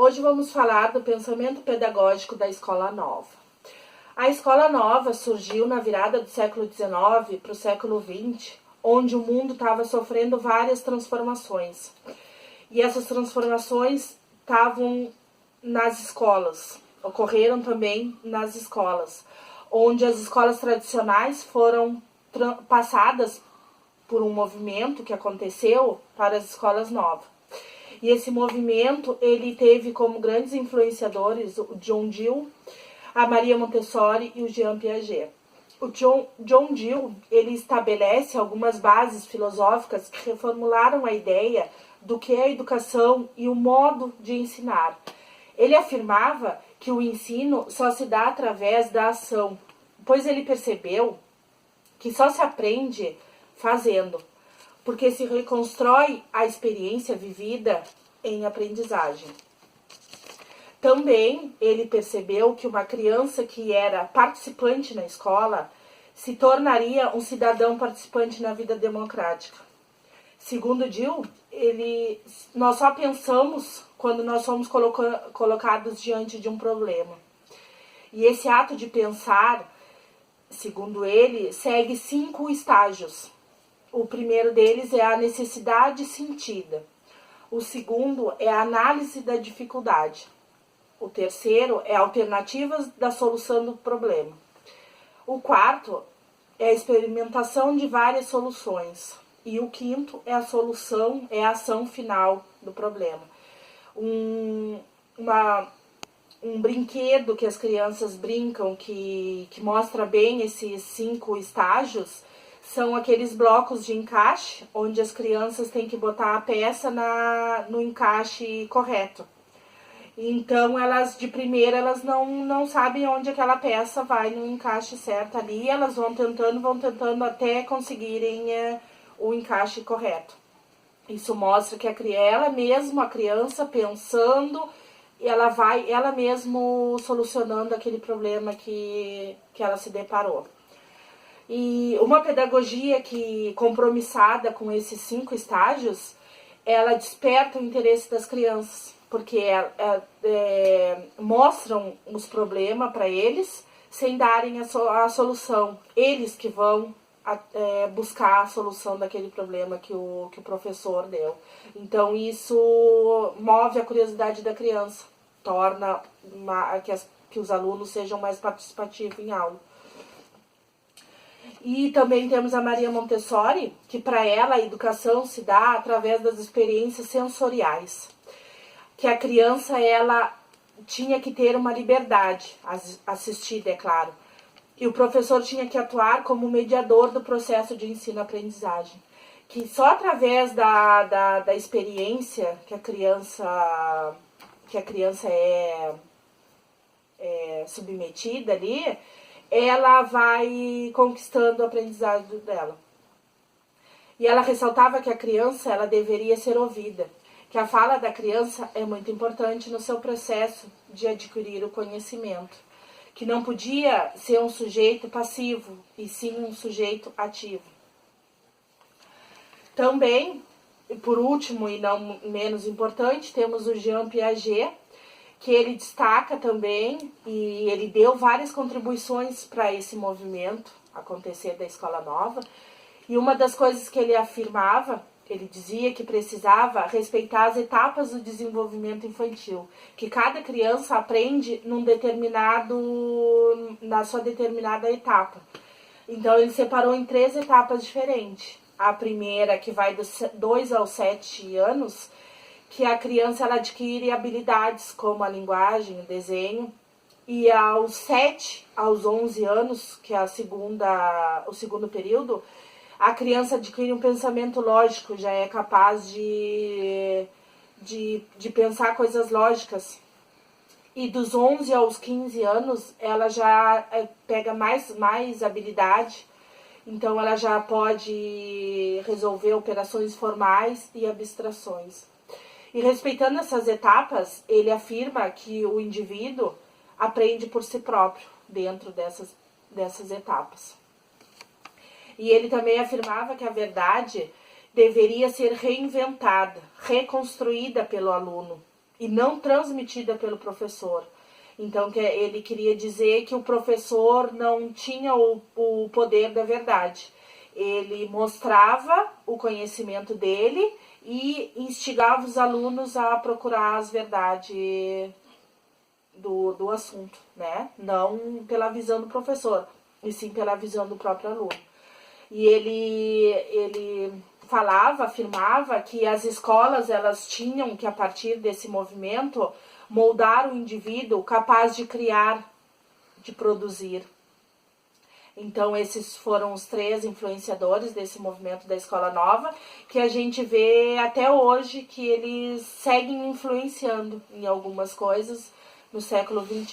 Hoje vamos falar do pensamento pedagógico da Escola Nova. A Escola Nova surgiu na virada do século XIX para o século XX, onde o mundo estava sofrendo várias transformações. E essas transformações estavam nas escolas, ocorreram também nas escolas, onde as escolas tradicionais foram passadas por um movimento que aconteceu para as escolas novas. E esse movimento, ele teve como grandes influenciadores o John Dewey, a Maria Montessori e o Jean Piaget. O John Dewey, ele estabelece algumas bases filosóficas que reformularam a ideia do que é a educação e o modo de ensinar. Ele afirmava que o ensino só se dá através da ação, pois ele percebeu que só se aprende fazendo, porque se reconstrói a experiência vivida em aprendizagem. Também ele percebeu que uma criança que era participante na escola se tornaria um cidadão participante na vida democrática. Segundo Dewey, nós só pensamos quando nós somos colocados diante de um problema. E esse ato de pensar, segundo ele, segue 5 estágios. O primeiro deles é a necessidade sentida. O segundo é a análise da dificuldade. O terceiro é alternativas da solução do problema. O quarto é a experimentação de várias soluções. E o quinto é a solução, é a ação final do problema. Um brinquedo que as crianças brincam, que mostra bem esses 5 estágios, são aqueles blocos de encaixe, onde as crianças têm que botar a peça no encaixe correto. Então, elas de primeira, elas não sabem onde aquela peça vai no encaixe certo ali, elas vão tentando até conseguirem o encaixe correto. Isso mostra que a criança pensando, ela mesmo solucionando aquele problema que ela se deparou. E uma pedagogia compromissada com esses 5 estágios, ela desperta o interesse das crianças, porque mostram os problemas para eles, sem darem a solução. Eles que vão buscar a solução daquele problema que o professor deu. Então, isso move a curiosidade da criança, torna que os alunos sejam mais participativos em aula. E também temos a Maria Montessori, que para ela a educação se dá através das experiências sensoriais. Que a criança, ela tinha que ter uma liberdade assistida, é claro. E o professor tinha que atuar como mediador do processo de ensino-aprendizagem. Que só através da experiência que a criança é submetida ali, ela vai conquistando o aprendizado dela. E ela ressaltava que a criança, ela deveria ser ouvida, que a fala da criança é muito importante no seu processo de adquirir o conhecimento, que não podia ser um sujeito passivo, e sim um sujeito ativo. Também, por último e não menos importante, temos o Jean Piaget, que ele destaca também, e ele deu várias contribuições para esse movimento acontecer da Escola Nova. E uma das coisas que ele afirmava, ele dizia que precisava respeitar as etapas do desenvolvimento infantil, que cada criança aprende na sua determinada etapa. Então, ele separou em 3 etapas diferentes. A primeira, que vai dos 2 aos 7 anos, que a criança ela adquire habilidades como a linguagem, o desenho, e aos 7 aos 11 anos, que é o segundo período, a criança adquire um pensamento lógico, já é capaz de pensar coisas lógicas. E dos 11 aos 15 anos, ela já pega mais habilidade, então ela já pode resolver operações formais e abstrações. E respeitando essas etapas, ele afirma que o indivíduo aprende por si próprio dentro dessas etapas. E ele também afirmava que a verdade deveria ser reinventada, reconstruída pelo aluno. e não transmitida pelo professor. Então, ele queria dizer que o professor não tinha o poder da verdade. Ele mostrava o conhecimento dele e instigava os alunos a procurar as verdades do assunto, né? Não pela visão do professor, e sim pela visão do próprio aluno. E ele afirmava que as escolas, elas tinham que, a partir desse movimento, moldar o indivíduo capaz de criar, de produzir. Então, esses foram os 3 influenciadores desse movimento da Escola Nova, que a gente vê até hoje que eles seguem influenciando em algumas coisas no século XXI.